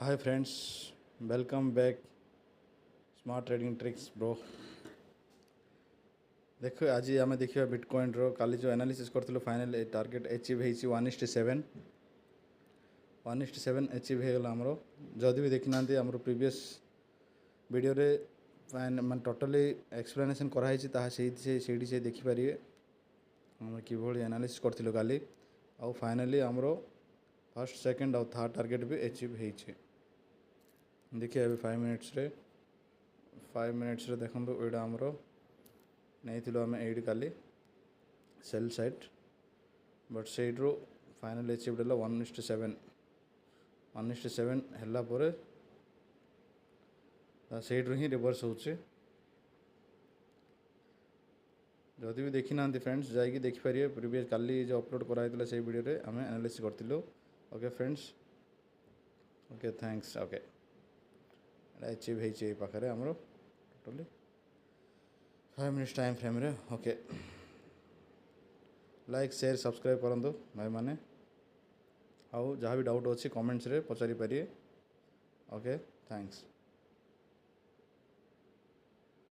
हाय friends, welcome back smart trading tricks bro. देखो आज आम देखा बिटकॉइन रो काली जो एनालिसिस करथिलु फाइनल टार्गेट अचीव होईची 1:7 अचीव हो गला हमरो। जदि भी देखि नांती हमरो प्रीवियस वीडियो रे मान टोटली एक्सप्लेनेशन कराई ताहा सेठी से देखि परिए हम किभଳି एनालिसिस करथिलु काली आउ फाइनली हमरो फर्स्ट सेकंड और थर्ड टार्गेट भी अचीव होईची। देखिए अभी 5 मिनट्स रे देखो एटा हमरो नहीं आम एट काली सेल साइड बट सेट्रु फाइनल अचीव है 1:7 है सेट्रु ही रिवर्स होचे। जदि भी देखी ना फ्रेंड्स जाकि देखिपारे प्रीवियस काली जो अपलोड कराइला से वीडियो रे आम एनालिसिस करथिलु। Okay friends, okay thanks. Okay achieve होइए पाखे आमर टोटली 5 मिनट्स टाइम फ्रेम रे। ओके लाइक शेयर सब्सक्राइब करंतु भाई माने आउ जहाँ भी डाउट अच्छी कमेंट्स रे पचारि पारिए। Okay thanks.